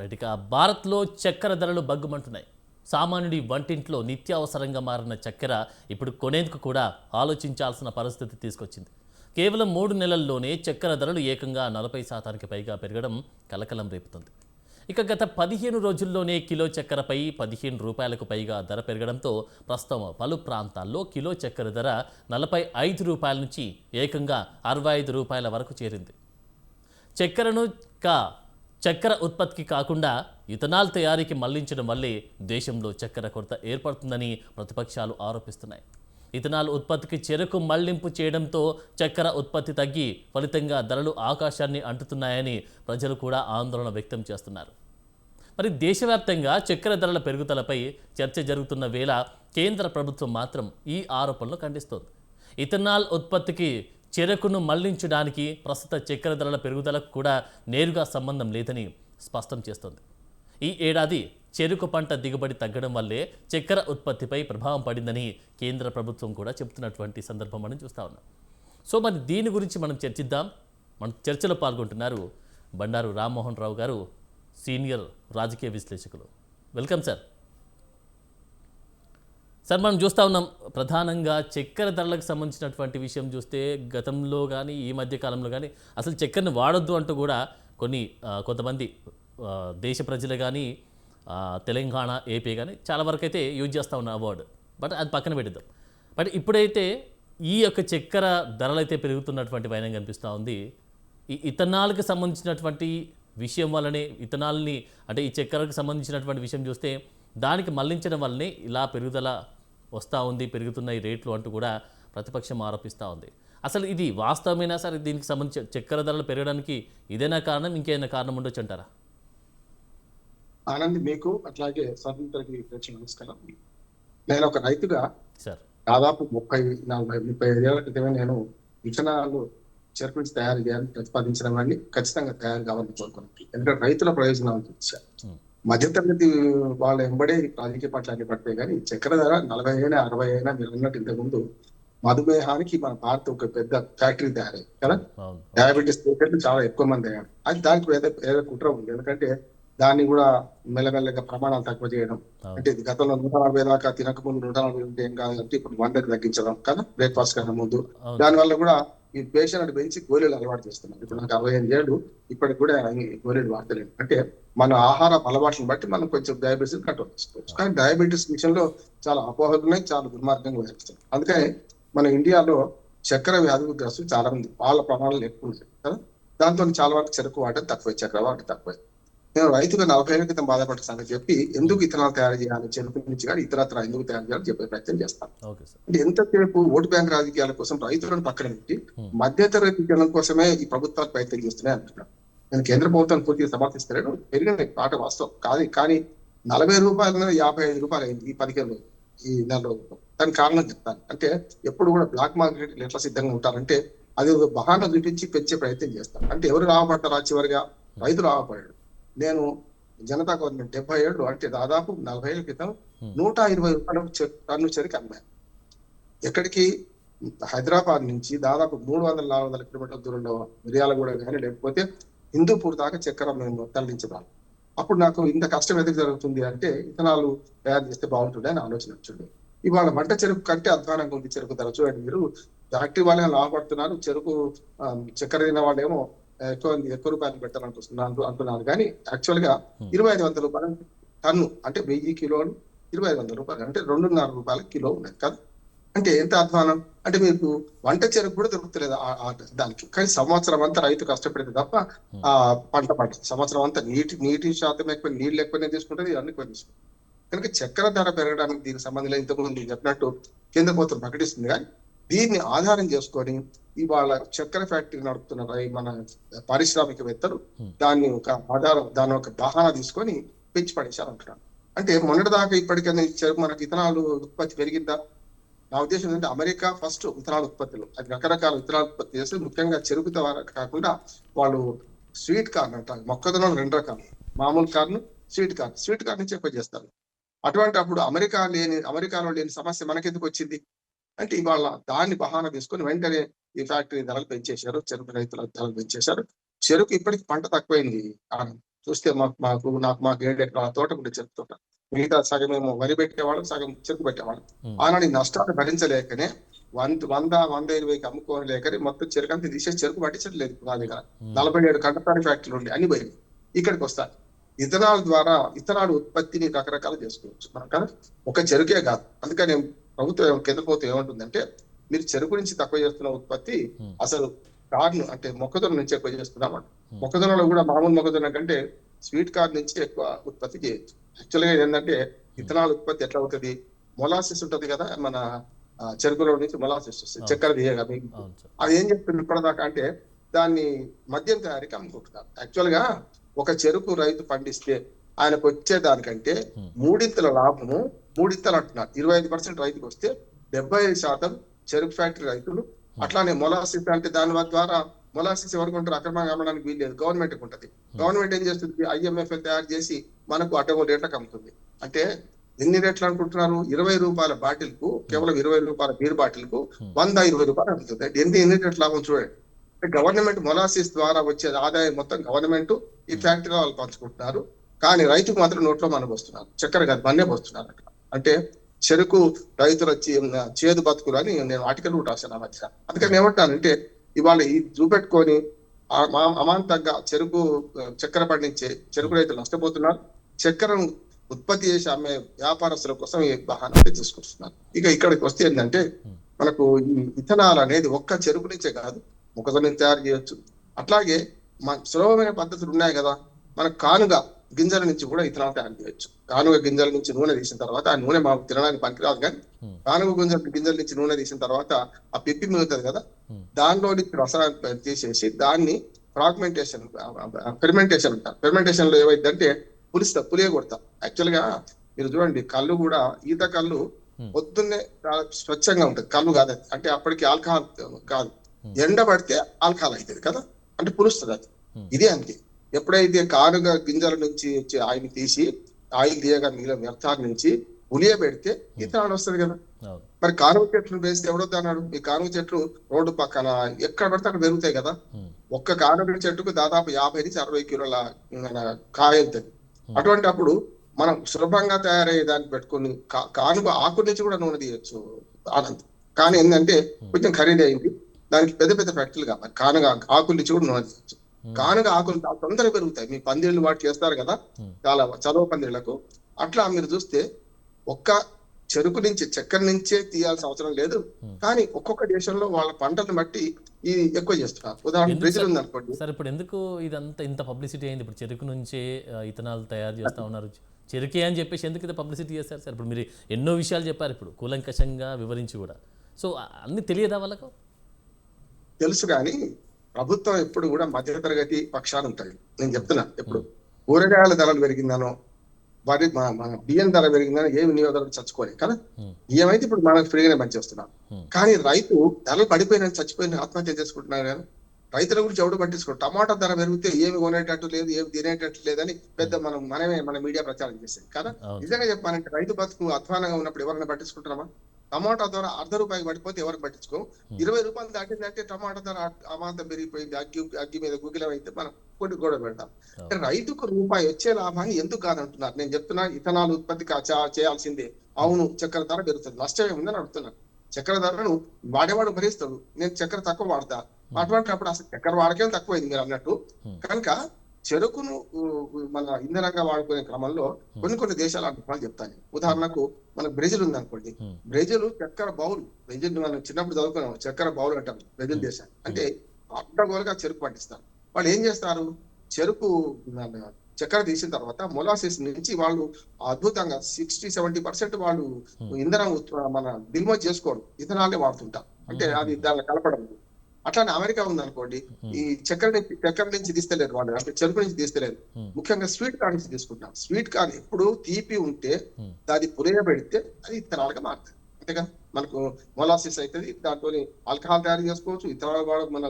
Right. ఇక భారత్లో చక్కెర ధరలు బగ్గుమంటున్నాయి. సామాన్యుడి వంటింట్లో నిత్యావసరంగా మారిన చక్కెర ఇప్పుడు కొనేందుకు కూడా ఆలోచించాల్సిన పరిస్థితి తీసుకొచ్చింది. కేవలం 3 నెలల్లోనే చక్కెర ధరలు ఏకంగా 40% పైగా పెరగడం కలకలం రేపుతుంది. ఇక గత 15 రోజుల్లోనే కిలో చక్కెరపై 15 రూపాయలకు పైగా ధర పెరగడంతో ప్రస్తుతం పలు ప్రాంతాల్లో కిలో చక్కెర ధర 45 రూపాయల నుంచి ఏకంగా 65 రూపాయల వరకు చేరింది. చక్కెరను చక్కెర ఉత్పత్తికి కాకుండా ఇథనాల్ తయారీకి మళ్లించడం వల్లే దేశంలో చక్కెర కొరత ఏర్పడుతుందని ప్రతిపక్షాలు ఆరోపిస్తున్నాయి. ఇథనాల్ ఉత్పత్తికి చెరకు మళ్లింపు చేయడంతో చక్కెర ఉత్పత్తి తగ్గి ఫలితంగా ధరలు ఆకాశాన్ని అంటుతున్నాయని ప్రజలు కూడా ఆందోళన వ్యక్తం చేస్తున్నారు. మరి దేశవ్యాప్తంగా చక్కెర ధరల పెరుగుదలపై చర్చ జరుగుతున్న వేళ కేంద్ర ప్రభుత్వం మాత్రం ఈ ఆరోపణలు ఖండిస్తోంది. ఇథనాల్ ఉత్పత్తికి చెరకును మళ్లించడానికి ప్రస్తుత చక్కెర ధరల పెరుగుదలకు కూడా నేరుగా సంబంధం లేదని స్పష్టం చేస్తోంది. ఈ ఏడాది చెరుకు పంట దిగుబడి తగ్గడం వల్లే చక్కెర ఉత్పత్తిపై ప్రభావం పడిందని కేంద్ర ప్రభుత్వం కూడా చెబుతున్నటువంటి సందర్భం మనం చూస్తూ ఉన్నాం. సో మరి దీని గురించి మనం చర్చిద్దాం. మన చర్చలో పాల్గొంటున్నారు బండారు రామ్మోహన్ రావు గారు, సీనియర్ రాజకీయ విశ్లేషకులు. Welcome sir. సార్, మనం చూస్తూ ఉన్నాం ప్రధానంగా చక్కెర ధరలకు సంబంధించినటువంటి విషయం చూస్తే గతంలో కానీ ఈ మధ్య కాలంలో కానీ అసలు చక్కెరని వాడొద్దు అంటూ కూడా కొంతమంది దేశ ప్రజలు కానీ తెలంగాణ, ఏపీ కానీ చాలా వరకు అయితే యూజ్ చేస్తూ ఉన్న అవార్డు. బట్ అది పక్కన పెట్టిద్దాం. బట్ ఇప్పుడైతే ఈ యొక్క చక్కెర ధరలు అయితే పెరుగుతున్నటువంటి వైనం కనిపిస్తూ ఉంది. ఈ ఇథనాల్కి సంబంధించినటువంటి విషయం వల్లనే ఇథనాల్ని అంటే ఈ చక్కెరకు సంబంధించినటువంటి విషయం చూస్తే దానికి మళ్లించడం వల్లనే ఇలా పెరుగుదల వస్తూ ఉంది, పెరుగుతున్న ఈ రేట్లు అంటూ కూడా ప్రతిపక్షం ఆరోపిస్తూ ఉంది. అసలు ఇది వాస్తవమైనా సరే దీనికి సంబంధించి చక్కెర ధరలు పెరగడానికి ఇదేనా కారణం, ఇంకేమైనా కారణం ఉండొచ్చు అంటారా? ఆనంద్, మీకు అట్లాగే స్వాతంత్రకి నమస్కారం. నేను ఒక రైతుగా సార్ దాదాపు 35 ఏళ్ల క్రితమే నేను విత్తనాలు చెరుకు నుంచి తయారు చేయాలని ప్రతిపాదించడం వాడిని ఖచ్చితంగా తయారు కావాలని కోరుకున్నాను. ఎందుకంటే రైతుల ప్రయోజనాలు చూశారు. మధ్యతరగతి వాళ్ళ ఎంబడే రాజకీయ పట్ల పడితే కానీ చక్కెర ధర 40 అయినా 60 అయినా మీరు అన్నట్టు ఇంతకుముందు మధుమేహానికి మన భారత ఒక పెద్ద ఫ్యాక్టరీ తయారయ్యింది కదా. డయాబెటీస్ పేషెంట్లు చాలా ఎక్కువ మంది అయ్యారు. అది దానికి ఏదో కుట్ర ఉంది. ఎందుకంటే దాన్ని కూడా మెల్లమెల్లగా ప్రమాణాలు తక్కువ చేయడం, అంటే గతంలో 140 దాకా తినకముందు 140 ఉంటే ఏం కాదంటే ఇప్పుడు 100కి తగ్గించడం కదా బ్రేక్ఫాస్ట్ కన్నా ముందు. దానివల్ల కూడా ఈ పేషెంట్ పెంచి గోళీలు అలవాటు చేస్తున్నారు. ఇప్పుడు నాకు 65 ఏళ్ళు, ఇప్పటికి కూడా గోళీలు వాడతలేదు. అంటే మన ఆహార అలవాట్లను బట్టి మనం కొంచెం డయాబెటీస్ కంట్రోల్ చేసుకోవచ్చు. కానీ డయాబెటీస్ విషయంలో చాలా అపోహలు ఉన్నాయి, చాలా దుర్మార్గంగా వ్యవహరిస్తారు. అందుకని మన ఇండియాలో చక్కెర వ్యాధిగ్రస్తులు చాలా మంది, వాళ్ళ ప్రమాణాలు ఎక్కువ ఉంటాయి కదా. దాంతో చాలా వరకు చెరకు వాడటం తక్కువ, చక్కెర వాడటం తక్కువ. నేను రైతుగా 40 ఏళ్ల క్రితం బాధపడ్డ సంగతి చెప్పి ఎందుకు ఇతరాలు తయారు చేయాలి, చెరుకు నుంచి కానీ ఇతరత్ర ఎందుకు తయారు చేయాలని చెప్పే ప్రయత్నం చేస్తాను. అంటే ఎంతసేపు ఓటు బ్యాంక్ రాజకీయాల కోసం రైతులను పక్కన పెట్టి మధ్యతరగతి జనం కోసమే ఈ ప్రభుత్వాలు ప్రయత్నం చేస్తున్నాయి అంటున్నాను. నేను కేంద్ర ప్రభుత్వాన్ని పూర్తిగా సమర్థిస్తున్నాను. పెరిగిన పాట వాస్తవం కాదు, కానీ 40 రూపాయల మీద 55 రూపాయలు అయింది ఈ 15 రోజులు, ఈ నెల రోజులు. దానికి కారణం చెప్తాను. అంటే ఎప్పుడు కూడా బ్లాక్ మార్కెట్ ఎట్లా సిద్ధంగా ఉంటారంటే అది ఒక బహానా చూపించి పెంచే ప్రయత్నం చేస్తాను. అంటే ఎవరు లాభపడతారు? చివరిగా రైతు లాభపడాడు. నేను జనతా గవర్నమెంట్ 70 ఏళ్ళు, అంటే దాదాపు 40 ఏళ్ల క్రితం 120 రూపాయలు టన్ను చెరుకు అమ్మాను. ఎక్కడికి? హైదరాబాద్ నుంచి దాదాపు 300-400 కిలోమీటర్ల దూరంలో మిర్యాలగూడ కానీ లేకపోతే హిందూపూర్ దాకా చక్కెర మేము తరలించదాం. అప్పుడు నాకు ఇంత కష్టం ఎందుకు జరుగుతుంది అంటే ఇథనాలు తయారు చేస్తే బాగుంటుంది అని ఆలోచన వచ్చింది. ఇవాళ వంట చెరుకు కంటే అధ్వానంగా ఉంది చెరుకు ధర. చూడండి, మీరు ఫ్యాక్టరీ వాళ్ళని లాభపడుతున్నారు, చెరుకు చక్కెర తిన్న వాళ్ళు ఏమో ఎక్కువ రూపాయలు అంటున్నారు. కానీ యాక్చువల్ గా 2500 రూపాయలు టన్ను, అంటే 1000 కిలోలు 2500 రూపాయలు, అంటే 2.5 రూపాయల కిలో ఉన్నాయి కదా. అంటే ఎంత అధ్వానం! అంటే మీకు వంట చెరుకు కూడా దొరుకుతలేదు దానికి. కానీ సంవత్సరం అంతా రైతు కష్టపడితే తప్ప ఆ పంట సంవత్సరం అంతా నీటి శాతం ఎక్కువ, నీళ్ళు ఎక్కువనే తీసుకుంటుంది, ఇవన్నీ ఎక్కువ తీసుకుంటుంది. కనుక చక్కెర ధర పెరగడానికి దీనికి సంబంధం లేదు. ఇంతకుముందు చెప్పినట్టు కేంద్ర ప్రభుత్వం ప్రకటిస్తుంది. కానీ దీన్ని ఆధారం చేసుకొని ఇవాళ చక్కెర ఫ్యాక్టరీ నడుపుతున్న మన పారిశ్రామికవేత్తలు దాన్ని ఒక ఆధారం, దాని ఒక బహానా తీసుకొని పెంచి పడేశారు అంటున్నాను. అంటే మొన్నటి దాకా ఇప్పటికైనా మనకి ఇథనాలు ఉత్పత్తి పెరిగిందా? నా ఉద్దేశం ఏంటంటే అమెరికా ఫస్ట్ విత్తనాల ఉత్పత్తులు, అది రకరకాల విత్తనాలు ఉత్పత్తి చేస్తే ముఖ్యంగా చెరుకు ద్వారా కాకుండా వాళ్ళు స్వీట్ కార్న్ అంటారు. మొక్కజొన్న 2 రకాలు, మామూలు కార్న్, స్వీట్ కార్న్ నుంచి ఎక్కువ చేస్తారు. అటువంటి అప్పుడు అమెరికాలో లేని సమస్య మనకెందుకు వచ్చింది అంటే ఇవాళ దాన్ని బహానా తీసుకొని వెంటనే ఈ ఫ్యాక్టరీ ధరలు పెంచేశారు, చెరుకు రైతుల ధరలు పెంచేశారు. చెరుకు ఇప్పటికి పంట తక్కువైంది. చూస్తే మాకు 7 ఎకరాల తోట కూడా చెరుకు తోట. మిగతా సగం ఏమో వరి పెట్టేవాళ్ళం, సగం చెరుకు పెట్టేవాళ్ళం. ఆనాడు ఈ నష్టాలు భరించలేకనే 100-120కి అమ్ముకోలేకనే మొత్తం చెరుకు అంతా తీసేసి చెరుకు పట్టించట్లేదు. నా దగ్గర 47 కండపాడి ఫ్యాక్టరీలు ఉండి అన్ని పోయింది. ఇక్కడికి వస్తాయి. ఇథనాల్ ద్వారా ఇథనాల్ ఉత్పత్తిని రకరకాలు చేసుకోవచ్చు మనం కదా, ఒక చెరుకే కాదు. అందుకని ప్రభుత్వం కేంద్ర ప్రభుత్వం ఏమంటుందంటే, మీరు చెరుకు నుంచి తక్కువ చేస్తున్న ఉత్పత్తి అసలు కార్న్ అంటే మొక్కజొన్న నుంచి ఎక్కువ చేస్తున్నామంట. మొక్కజొన్నలో కూడా మామూలు మొక్కజొన్న కంటే స్వీట్ కార్న్ నుంచి ఎక్కువ ఉత్పత్తి చేయొచ్చు. యాక్చువల్గా ఏంటంటే ఇథనాల్ ఉత్పత్తి ఎట్లా అవుతుంది, మొలాసిస్ ఉంటది కదా, మన చెరుకులో నుంచి మొలాసిస్ వస్తుంది, చక్కెర తీయగా మీకు. అది ఏం చెప్తుంది ఇప్పటిదాకా అంటే, దాన్ని మద్యం తయారీకి అమ్ముకుంటున్నారు. యాక్చువల్ గా ఒక చెరుకు రైతు పండిస్తే ఆయనకు వచ్చే దానికంటే 3 లాభము, 3 అంటున్నారు. 25% రైతుకు వస్తే 75% చెరుకు ఫ్యాక్టరీ రైతులు. అట్లానే మొలాసిస్ అంటే దాని ద్వారా మొలాసిస్ ఎవరికి ఉంటారు, అక్రమంగా అమ్మడానికి వీల్లేదు, గవర్నమెంట్ కి ఉంటుంది. గవర్నమెంట్ ఏం చేస్తుంది, IMFL తయారు చేసి మనకు అటో రేట్లకు అమ్ముతుంది. అంటే ఎన్ని రేట్లు అనుకుంటున్నారు, 20 రూపాయల బాటిల్ కు, కేవలం 20 రూపాయల బీర్ బాటిల్ కు 120 రూపాయలు అమ్ముతుంది. అంటే ఎన్ని రేట్ల లాభం చూడండి. గవర్నమెంట్ మొలాసిస్ ద్వారా వచ్చే ఆదాయం మొత్తం గవర్నమెంట్, ఈ ఫ్యాక్టరీ వాళ్ళు పంచుకుంటున్నారు. కానీ రైతుకు మాత్రం నోట్లో మనం వస్తున్నారు, చక్కెర కాదు మన్నే వస్తున్నారు. అంటే చెరుకు రైతుల చేదు బతుకులు అని నేను ఆర్టికల్ కూడా రాశాను ఆ మధ్య. అందుకని ఏమంటానంటే, ఇవాళ ఈ చూపెట్టుకొని అమాంతంగా చక్కెర పండించే చెరుకు రైతులు నష్టపోతున్నారు. చక్కెరను ఉత్పత్తి చేసి అమ్మే వ్యాపారస్తుల కోసం ఈ బహానా తీసుకొస్తున్నారు. ఇక్కడికి వస్తే ఏంటంటే, మనకు ఈ ఇథనాల్ అనేది ఒక్క చెరుకు నుంచే కాదు, మొక్కజొన్న తయారు చేయొచ్చు. అట్లాగే సులభమైన పద్ధతులు ఉన్నాయి కదా, మనకు కానుగ గింజల నుంచి కూడా ఇథనాల్ తయారు చేయొచ్చు. కానుగ గింజల నుంచి నూనె తీసిన తర్వాత, ఆ నూనె మాకు తినడానికి పనికిరాదు, కానీ కానుగ గింజల నుంచి నూనె తీసిన తర్వాత ఆ పిప్పి మిగులుతుంది కదా, దానిలోని రసాయన తీసేసి దాన్ని ఫెర్మెంటేషన్ అంటారు. ఫెర్మెంటేషన్ లో ఏమైందంటే పులియ కొడతాం. యాక్చువల్ గా మీరు చూడండి, కళ్ళు కూడా, ఈత కళ్ళు పొద్దున్నే చాలా స్వచ్ఛంగా ఉంటుంది, కళ్ళు కాదు అంటే అప్పటికి ఆల్కహాల్ కాదు, ఎండ పడితే ఆల్కహాల్ అవుతుంది కదా, అంటే పులుస్తుంది అది. ఇదే అంతే. ఎప్పుడైతే కానుగ గింజల నుంచి వచ్చే ఆయిల్ తీసి, ఆయిల్ తీయగా మిగిలిన వ్యర్థాల నుంచి ఉలియ పెడితే ఇథనాల్ వస్తుంది కదా. మరి కానుగ చెట్లు వేస్తే ఎవడొద్దన్నాడు, ఈ కానుగ చెట్లు రోడ్డు పక్కన ఎక్కడ పడితే అక్కడ పెరుగుతాయి కదా. ఒక్క కానుగ చెట్టుకు దాదాపు 50 నుంచి 60 కిలోల కాయ వెళ్తుంది. అటువంటి అప్పుడు మనం సులభంగా తయారయ్యే దాన్ని పెట్టుకుని కానుగ ఆకు నుంచి కూడా నూనె తీయచ్చు ఆనంద్. కానీ ఏంటంటే కొంచెం ఖరీదైంది, దానికి పెద్ద పెద్ద ఫ్యాక్టరీలు కావాలి. కానుగ ఆకుల నుంచి కూడా నూనె తీయచ్చు. కానుగ ఆకులు తొందరగా పెరుగుతాయి. మీ పందిళ్ళు వాటి చేస్తారు కదా, చాలా చదువు పందిళ్లకు. అట్లా మీరు చూస్తే ఒక్క చెరుకు నుంచి, చక్కెర నుంచే తీయాల్సిన అవసరం లేదు. కానీ ఒక్కొక్క దేశంలో వాళ్ళ పంటలను బట్టి ఇది ఎక్కువ చేస్తున్నారు. ఉదాహరణ బ్రెజిల్ ఉంది అనుకోండి. సార్, ఇప్పుడు ఎందుకు ఇదంతా ఇంత పబ్లిసిటీ అయింది? ఇప్పుడు చెరుకు నుంచే ఇథనాల్ తయారు చేస్తా ఉన్నారు, చెరుకే అని చెప్పేసి ఎందుకు ఇంత పబ్లిసిటీ చేస్తారు సార్? ఇప్పుడు మీరు ఎన్నో విషయాలు చెప్పారు, ఇప్పుడు కూలంకషంగా వివరించి కూడా. సో అన్ని తెలియదా వాళ్ళకు? తెలుసు, కానీ ప్రభుత్వం ఎప్పుడు కూడా మధ్యతరగతి పక్షాలు ఉంటాయి. నేను చెప్తున్నా, ఎప్పుడు కూరగాయల ధరలు పెరిగిందనో, వారి మన బియ్యం ధర పెరిగిందని ఏ వినియోగదారులు చచ్చుకోలే కదా. ఏమైతే ఇప్పుడు మనకు ఫ్రీగానే పనిచేస్తున్నాం. కానీ రైతు ధరలు పడిపోయిన చచ్చిపోయిన ఆత్మహత్య చేసుకుంటున్నారు కదా. రైతుల గురించి ఎవడు పట్టించుకోడు. టమాటా ధర పెరిగితే ఏమి కొనేటట్టు లేదు, ఏమి తినేటట్టు లేదని మన మీడియా ప్రచారం చేసేది కదా. నిజంగా చెప్పాలంటే రైతు బతుకు అధ్వానంగా ఉన్నప్పుడు ఎవరైనా పట్టించుకుంటున్నామా? టమాటా ధర ₹1 పడిపోతే ఎవరికి పట్టించుకో. 20 రూపాయలు దాటిందంటే టమాటా ధర అమాంతం పెరిగిపోయింది, అగ్గి మీద గుగ్గిలం అయితే మనం కొన్ని గొడవ పెడతాం. రైతుకు రూపాయి వచ్చే లాభాన్ని ఎందుకు కాదంటున్నారు? నేను చెప్తున్నా, ఇథనాల్ ఉత్పత్తి చేయాల్సిందే. అవును, చక్కెర ధర పెరుగుతుంది, నష్టం ఏముందని అడుగుతున్నాను. చక్కెర ధరను వాడేవాడు భరిస్తాడు, నేను చక్కెర తక్కువ వాడతా. అటువంటిప్పుడు అసలు చక్కెర వాడకేం తక్కువైంది మీరు అన్నట్టు. కనుక చెరుకును మన ఇంధనంగా వాడుకునే క్రమంలో కొన్ని దేశాలు అనుభవాలు చెప్తాను. ఉదాహరణకు మనకు బ్రెజిల్ ఉంది అనుకోండి. బ్రెజిల్ చక్కెర బౌల్, బ్రెజిల్ మనం చిన్నప్పుడు చదువుకున్నాం, చక్కెర బౌల్ అంటారు బ్రెజిల్ దేశాన్ని. అంటే అడ్డగోలుగా చెరుకు పండిస్తారు. వాళ్ళు ఏం చేస్తారు, చెరుకు చక్కెర తీసిన తర్వాత మొలాసిస్ నుంచి వాళ్ళు అద్భుతంగా 60-70% వాళ్ళు ఇంధనం మన దిగుమతి చేసుకోవడం, ఇథనాలే వాడుతుంటారు. అంటే అది దాన్ని కలపడం. అట్లానే అమెరికా ఉంది అనుకోండి, ఈ చక్కెర నుంచి తీస్తలేరు వాళ్ళు, అంటే చెరుకు నుంచి తీస్తలేరు. ముఖ్యంగా స్వీట్ కార్న్ నుంచి తీసుకుంటాం. స్వీట్ కార్న్ ఎప్పుడు తీపి ఉంటే దాన్ని పులియబెడితే అది ఇథనాల్గా మారుతుంది. అంతేగా, మనకు మొలాసిస్ అవుతుంది, దాంతో ఆల్కహాల్ తయారు చేసుకోవచ్చు, ఇథనాల్ మన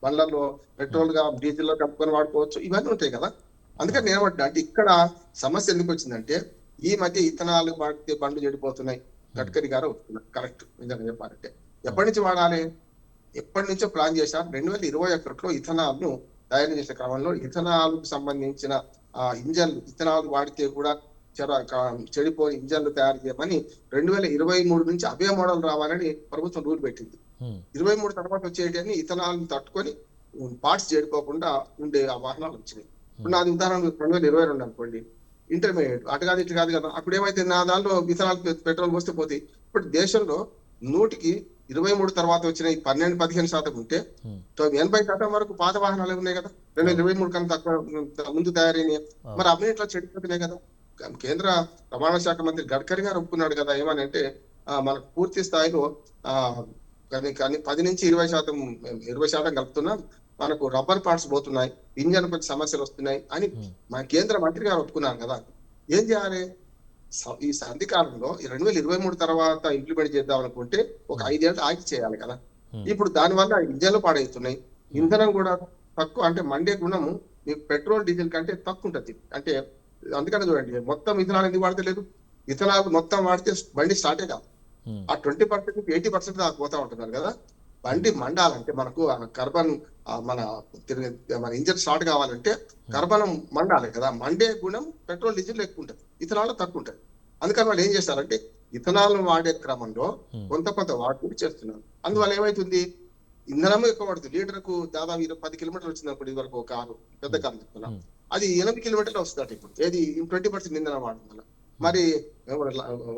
బండ్లలో పెట్రోల్ గా డీజిల్ లో కలుపుకొని వాడుకోవచ్చు, ఇవన్నీ ఉంటాయి కదా. అందుకని నేను ఏమంటున్నా అంటే, ఇక్కడ సమస్య ఎందుకు వచ్చిందంటే, ఈ మధ్య ఇథనాల్ వాడితే బండ్లు చెడిపోతున్నాయి. గడ్కరీ గారు కరెక్ట్. నిజంగా చెప్పాలంటే ఎప్పటి నుంచి వాడాలి, ఎప్పటి నుంచో ప్లాన్ చేశారు. 2021లో ఇథనాల్ ను తయారు చేసే క్రమంలో ఇథనాల్ కు సంబంధించిన ఇంజన్లు ఇథనాల్ వాడితే కూడా చెడిపోయి ఇంజన్లు తయారు చేయమని 2023 నుంచి అవే మోడల్ రావాలని ప్రభుత్వం రూల్ పెట్టింది. 23 తర్వాత వచ్చేటివన్నీ ఇథనాల్ తట్టుకొని పార్ట్స్ చెడిపోకుండా ఉండే ఆ వాహనాలు వచ్చినాయి. ఇప్పుడు నాది ఉదాహరణ 2022 అనుకోండి, ఇంటర్మీడియట్ అటు కాదు ఇటు కాదు కదా. అప్పుడు ఏమైతే నా దాంట్లో ఇథనాల్ పెట్రోల్ పోస్తే పోతాయి. ఇప్పుడు దేశంలో 100కి 23 తర్వాత వచ్చిన 12-15% ఉంటే 80% వరకు పాత వాహనాలు ఉన్నాయి కదా. 2023 కన్నా తక్కువ ముందు తయారైనవి. మరి అవినీట్లో చెడిపోతున్నాయి కదా. కేంద్ర రవాణా శాఖ మంత్రి గడ్కరీ గారు ఒప్పుకున్నాడు కదా, ఏమని అంటే మనకు పూర్తి స్థాయిలో కానీ 10 నుంచి 20% కలుపుతున్నాం, మనకు రబ్బర్ పార్ట్స్ పోతున్నాయి, ఇంజన్ కొంచెం సమస్యలు వస్తున్నాయి అని మన కేంద్ర మంత్రి గారు ఒప్పుకున్నారు కదా. ఏం చేయాలి? ఈ సంధికాలంలో 2023 తర్వాత ఇంప్లిమెంట్ చేద్దాం అనుకుంటే ఒక 5 ఏళ్ళు ఆగి చేయాలి కదా. ఇప్పుడు దానివల్ల ఇంజన్లు పాడవుతున్నాయి, ఇంధనం కూడా తక్కువ, అంటే మండే గుణము మీకు పెట్రోల్ డీజిల్ కంటే తక్కువ ఉంటుంది. అంటే అందుకని చూడండి, మొత్తం ఇథనాల్ ఎందుకు వాడతలేదు? ఇథనాల్ మొత్తం వాడితే బండి స్టార్టే కాదు. ఆ 20% నుంచి 80% దాకా పోతా ఉంటున్నారు కదా. బండి మండాలంటే మనకు కార్బన్ మన ఇంజన్ స్టార్ట్ కావాలంటే కార్బన్ మండాలి కదా. మండే గుణం పెట్రోల్ డీజిల్ ఎక్కువ ఉంటుంది, ఇథనాల్ తక్కువ ఉంటుంది. అందుకని వాళ్ళు ఏం చేస్తారంటే ఇథనాల్ వాడే క్రమంలో కొంత వాడుతూ చేస్తున్నారు. అందువల్ల ఏమైతుంది, ఇంధనం ఎక్కువ పడుతుంది. లీటర్కు దాదాపు 10 కిలోమీటర్లు వచ్చింది అనుకోండి, ఇది వరకు ఒక కారు, పెద్ద కారు చెప్తున్నాం, అది 8 కిలోమీటర్లు వస్తుంది. ఇప్పుడు ఏది 20% ఇంధనం వాడడం వల్ల మరి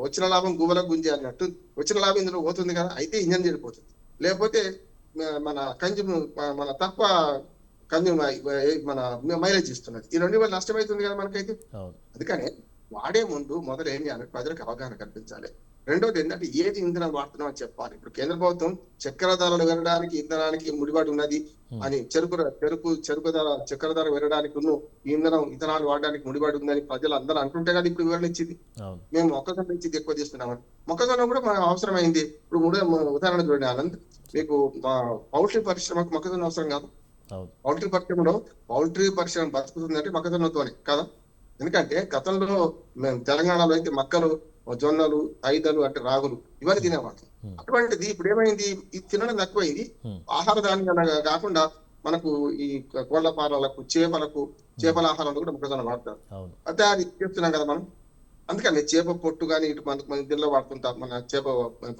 వచ్చిన లాభం గువ్వలకు గుంజి అన్నట్టు వచ్చిన లాభం ఇందులో పోతుంది కదా. అయితే ఇంజన్ చెడిపోతుంది, లేకపోతే మన తక్కువ మన మైలేజ్ ఇస్తున్నది. ఈ 2 వల్ల నష్టమైతుంది కదా మనకైతే. అందుకనే వాడే ముందు మొదలు ఏం చేయాలి, ప్రజలకు అవగాహన కల్పించాలి. రెండోది ఏంటంటే ఏది ఇంధనం వాడుతున్నాం అని చెప్పాలి. ఇప్పుడు కేంద్ర ప్రభుత్వం చక్కెర ధరలు పెరగడానికి ఇంధనానికి ముడిపడి ఉన్నది అని, చక్కెర ధర పెరగడానికి ఇంధనం ఇథనాల్ వాడడానికి ముడిపడి ఉందని ప్రజలు అందరూ అంటుంటే కదా ఇప్పుడు వివరణ ఇచ్చింది. మేము మొక్కజొన్న ఇచ్చింది ఎక్కువ చేస్తున్నామని. మొక్కజొన్న కూడా మనకు అవసరమైంది. ఇప్పుడు ఉదాహరణ చూడండి ఆనంద్, మీకు పౌల్ట్రీ పరిశ్రమకు మొక్కజొన్న అవసరం కాదు. పౌల్ట్రీ పరిశ్రమ బతుకుతుందంటే మొక్కజొన్నతోనే కదా. ఎందుకంటే గతంలో మేము తెలంగాణలో అయితే మక్కలు, జొన్నలు, ఐదలు అంటే రాగులు ఇవన్నీ తినేవాళ్ళం. అటువంటిది ఇప్పుడు ఏమైంది, ఇది తినడం తక్కువైంది. ఆహార ధాన్యాలు కాకుండా మనకు ఈ కోళ్ల పాలలకు, చేపల ఆహారంలో కూడా మొక్కజొన్న వాడతారు. అయితే అది చేస్తున్నాం కదా మనం. అందుకని చేప పొట్టు కానీ ఇటు మన దీనిలో వాడుతుంటాం, మన చేప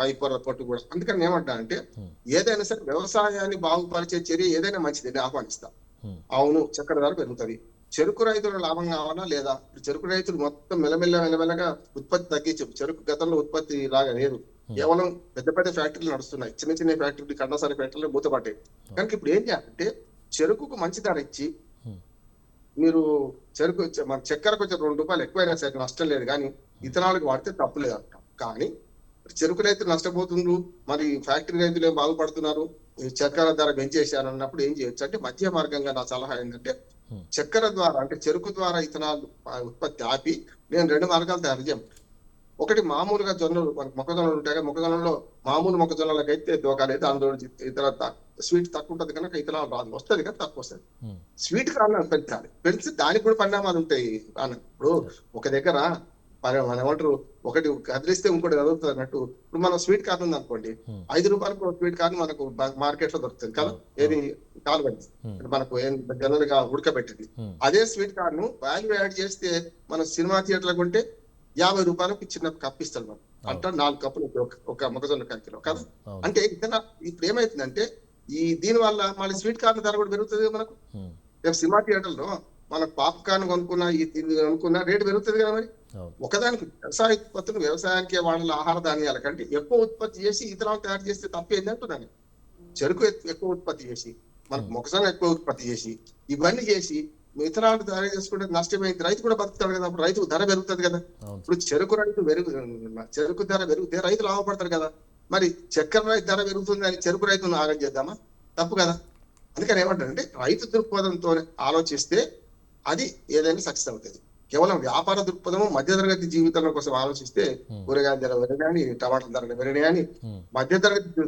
పైపొర పొట్టు కూడా. అందుకని ఏమంటా అంటే ఏదైనా సరే వ్యవసాయాన్ని బాగుపరిచే చర్య ఏదైనా మంచిది ఆహ్వానిస్తాం. అవును, చక్కెర ధర పెరుగుతుంది, చెరుకు రైతుల లాభం కావాలా లేదా? చెరుకు రైతులు మొత్తం మెల్లమెల్లగా ఉత్పత్తి తగ్గించు. చెరుకు గతంలో ఉత్పత్తి లాగా లేదు, కేవలం పెద్ద ఫ్యాక్టరీలు నడుస్తున్నాయి. చిన్న ఫ్యాక్టరీలు, కండసారి ఫ్యాక్టరీలు మూతపడ్డాయి. కనుక ఇప్పుడు ఏం చేయాలంటే చెరుకుకు మంచి ధర ఇచ్చి, మీరు చెరుకు మన చక్కెర కొంచెం 2 రూపాయలు ఎక్కువైనా సరే నష్టం లేదు, కానీ ఇథనాల్కి వాడితే తప్పు లేదు అంటాం. కానీ చెరుకు రైతులు నష్టపోతుండ్రు, మరి ఫ్యాక్టరీ రైతులు ఏం బాగుపడుతున్నారు, చక్కెర ధర పెంచేశారు అన్నప్పుడు ఏం చేయొచ్చు అంటే మధ్య మార్గంగా నా సలహా ఏంటంటే చక్కెర ద్వారా అంటే చెరుకు ద్వారా ఇథనాల్ ఉత్పత్తి ఆపి నేను 2 మార్గాలు తయారు చేయం. ఒకటి మామూలుగా జొన్నలు, మొక్కజొన్నలు ఉంటాయి కదా, మొక్కజొన్నలో మామూలు మొక్కజొన్నలకైతే దోకాలేదు, అందులో ఇతర స్వీట్ తక్కువ ఉంటుంది కనుక ఇథనాల్ రాదు, వస్తుంది కదా తక్కువ వస్తుంది. స్వీట్ కారణాలు పెంచాలి, పెంచి దానికి కూడా పరిణామాలు ఉంటాయి. ఇప్పుడు ఒక దగ్గర మన ఏమంటారు, ఒకటి కదిలిస్తే ఇంకోటి కదులుతుంది అన్నట్టు. ఇప్పుడు మనం స్వీట్ కార్న్ ఉంది అనుకోండి, 5 రూపాయలకు స్వీట్ కార్న్ మనకు మార్కెట్ లో దొరుకుతుంది కదా, ఏది కాలువది మనకు జనరల్ గా ఉడకబెట్టింది. అదే స్వీట్ కార్న్ వాల్యూ యాడ్ చేస్తే మన సినిమా థియేటర్లకు ఉంటే 50 రూపాయలకు చిన్న కప్ ఇస్తాడు మనం, అంటే 4 కప్పులు ఒక మొక్కజొన్న కంకిలో కదా. అంటే ఇప్పుడు ఏమైతుందంటే దీని వల్ల మళ్ళీ స్వీట్ కార్న్ ధర కూడా పెరుగుతుంది మనకు. రేపు సినిమా థియేటర్ లో మనకు పాప్కార్న్ కొనుక్కున్నా కొనుక్కున్నా రేటు పెరుగుతుంది కదా. మరి ఒకదానికి వ్యవసాయ ఉత్పత్తులు వ్యవసాయానికి వాళ్ళ ఆహార ధాన్యాల కంటే ఎక్కువ ఉత్పత్తి చేసి ఇతరాలు తయారు చేస్తే తప్పేంది అంటున్నాను. చెరుకు ఎక్కువ ఉత్పత్తి చేసి, మనకు మొక్కజొన్న ఎక్కువ ఉత్పత్తి చేసి, ఇవన్నీ చేసి ఇతరాలు తయారు చేసుకుంటే నష్టమైంది. రైతు కూడా బతుకుతాడు కదా, అప్పుడు రైతు ధర పెరుగుతుంది కదా. ఇప్పుడు చెరుకు ధర పెరిగితే రైతు లాభపడతారు కదా. మరి చక్కెర రైతు ధర పెరుగుతుంది అని చెరుకు రైతును ఆగం చేద్దామా? తప్పు కదా. అందుకని ఏమంటారంటే రైతు దృక్పథంతో ఆలోచిస్తే అది ఏదైనా సక్సెస్ అవుతుంది. కేవలం వ్యాపార దృక్పథము, మధ్యతరగతి జీవితం కోసం ఆలోచిస్తే కూరగాయల ధర పెరగాని, టమాటాల ధరలు పెరగాని,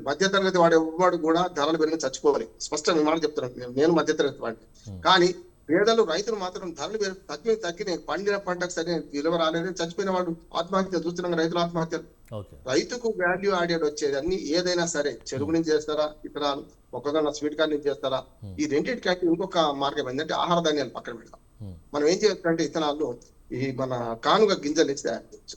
మధ్యతరగతి వాడు కూడా ధరలు పెరిగి చచ్చిపోవాలి. స్పష్టంగా మాట చెప్తున్నాను, నేను మధ్యతరగతి వాడిని. కానీ పేదలు, రైతులు మాత్రం ధరలు తగ్గినాయి, పండిన పంటకు సరైన విలువ రాలేదని చచ్చిపోయిన వాడు ఆత్మహత్య చూస్తున్నాం. రైతుల ఆత్మహత్యలు. రైతుకు వాల్యూ యాడెడ్ వచ్చేది అన్ని ఏదైనా సరే, చెరుకు నుంచి చేస్తారా, ఇతరాలు మొక్కజొన్న స్వీట్ కార్న్ నుంచి చేస్తారా, ఈ రెండింటికంటే ఇంకొక మార్గం ఏంటంటే ఆహార ధాన్యాలు పక్కన పెడతాం. మనం ఏం చేయొచ్చు అంటే ఇథనాల్ ఈ మన కానుగ గింజలు నుంచి తయారు చేయొచ్చు.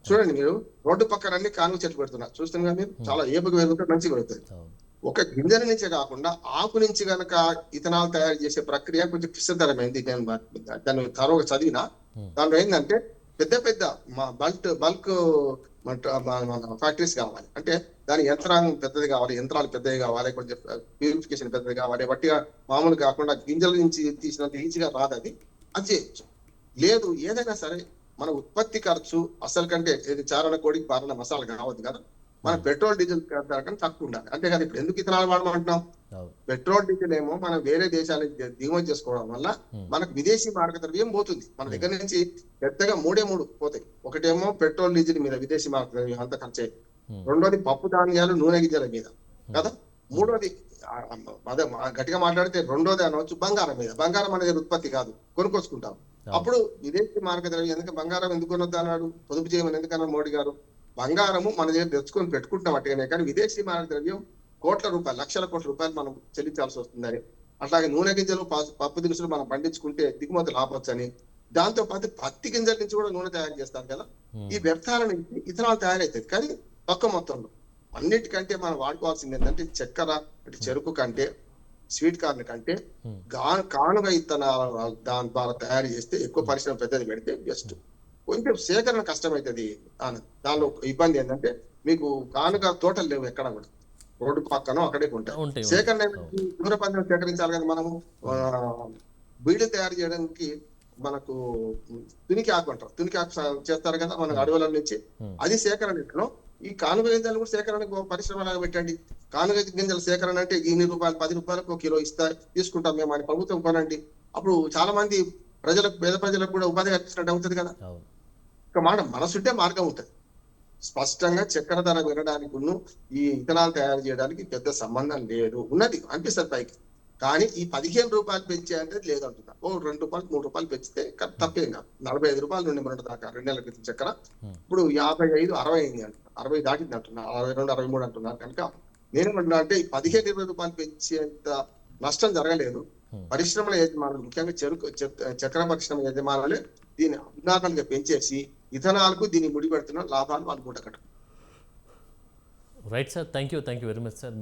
చూడండి మీరు రోడ్డు పక్కన అన్ని కానుగ చెట్లు పెడుతున్నారు చూస్తున్నారు మీరు, చాలా ఏపుగా పెరుగుతుంది, మంచిగా పెరుగుతుంది. అవును. ఒక గింజల నుంచే కాకుండా ఆకు నుంచి గనక ఇథనాల్ తయారు చేసే ప్రక్రియ కొంచెం క్లిష్టతరమైంది. నేను దాన్ని తరువుగా చదివిన దాంట్లో ఏంటంటే పెద్ద పెద్ద బల్క్ మన ఫ్యాక్టరీస్ కావాలి, అంటే దాని యంత్రాంగం పెద్దది కావాలి, యంత్రాలు పెద్దవి కావాలి, కొంచెం ప్యూరిఫికేషన్ పెద్దది కావాలి. వట్టిగా మామూలు కాకుండా గింజల నుంచి తీసినంత ఈజీగా రాదు అది చేయొచ్చు. లేదు ఏదైనా సరే మన ఉత్పత్తి ఖర్చు అసలు కంటే ఇది చారణ కోడికి పారణ మసాలా కావద్దు కదా, మన పెట్రోల్ డీజిల్ ధర తక్కువ ఉండాలి. అంతే కదా, ఇప్పుడు ఎందుకు ఇథనాల్ వాడమంటున్నాం? పెట్రోల్ డీజిల్ ఏమో మనం వేరే దేశాలకు దిగుమతి చేసుకోవడం వల్ల మనకు విదేశీ మార్గ ద్రవ్యం పోతుంది. మన దగ్గర నుంచి పెద్దగా మూడు పోతాయి. ఒకటేమో పెట్రోల్ డీజిల్ మీద విదేశీ మార్గ ద్రవ్యం అంత ఖర్చు, రెండోది పప్పు ధాన్యాలు నూనె గింజల మీద కదా, మూడోది అదే గట్టిగా మాట్లాడితే రెండోది అనవచ్చు బంగారం మీద. బంగారం అనేది ఉత్పత్తి కాదు, కొనుక్కొచ్చుకుంటాం. అప్పుడు విదేశీ మార్గ ద్రవ్యం ఎందుకు బంగారం ఎందుకు కొనొద్దు అన్నాడు, పొదుపు చేయమని ఎందుకన్నారు మోడీ గారు? బంగారము మన దగ్గర తెచ్చుకొని పెట్టుకుంటాం అట్టుగానే, కానీ విదేశీ మార్గ ద్రవ్యం కోట్ల రూపాయలు, లక్షల కోట్ల రూపాయలు మనం చెల్లించాల్సి వస్తుందని. అట్లాగే నూనె గింజలు పప్పు దినుసులు మనం పండించుకుంటే దిగుమతులు ఆపొచ్చని. దాంతో పాటు పత్తి గింజల నుంచి కూడా నూనె తయారు చేస్తారు కదా. ఈ వ్యర్థాల నుంచి ఇథనాల్ తయారవుతుంది, కానీ తక్కువ మొత్తంలో. అన్నిటికంటే మనం వాడుకోవాల్సింది ఏంటంటే చక్కెర, అంటే చెరుకు కంటే, స్వీట్ కార్న్ కంటే కానుగ ఇత్తనాల దాని ద్వారా తయారు చేస్తే ఎక్కువ పరిశ్రమ పెద్దది పెడితే బెస్ట్. కొంచెం సేకరణ కష్టమవుతుంది. దానిలో ఇబ్బంది ఏంటంటే మీకు కానుగ తోటలు లేవు ఎక్కడ కూడా, రోడ్డు పక్కన అక్కడే ఉంటాయి. సేకరణ దూర పందెం సేకరించాలి కదా మనము. బీడీలు తయారు చేయడానికి మనకు తునికి ఆకు అంటారు, తునికి ఆకు చేస్తారు కదా మన అడవుల నుంచి, అది సేకరణ. ఈ కానుగ గింజలు కూడా సేకరణకు పరిశ్రమలాగా పెట్టండి. కానుగ గింజల సేకరణ అంటే ఇన్ని రూపాయలు, 10 రూపాయలకు ఒక కిలో తీసుకుంటాం మేము అని ప్రభుత్వం కొనండి. అప్పుడు చాలా మంది ప్రజలకు, పేద ప్రజలకు కూడా ఉపాధి కల్పించినట్టు అవుతుంది కదా. ఒక మాట మనసుంటే మార్గం ఉంటుంది. స్పష్టంగా చక్కెర ధర వినడానికి ఈ ఇథనాల్ తయారు చేయడానికి పెద్ద సంబంధం లేదు, ఉన్నది అనిపిస్తుంది పైకి. కానీ ఈ 15 రూపాయలు పెంచే అంటే లేదంటున్నా. 2 రూపాయలు 3 రూపాయలు పెంచితే తప్పేం కాదు. 45 రూపాయలు నుండి మొన్నటి దాకా 2 నెలల క్రితం చక్కెర, ఇప్పుడు 55, 60 అయింది అంటున్నా, 60 దాటింది అంటున్నా, 62, 63 అంటున్నారు. కనుక నేనేమంటున్నా అంటే ఈ 15-20 రూపాయలు పెంచేంత నష్టం జరగలేదు. పరిశ్రమల యజమానులు, ముఖ్యంగా చక్కెర పరిశ్రమ యజమానులే దీన్ని అభినాకంగా పెంచేసి ఇథనాల్కు దీన్ని ముడిపెడుతున్న లాభాలు వాళ్ళు మూటకట్టు. Right sir, thank you very much sir.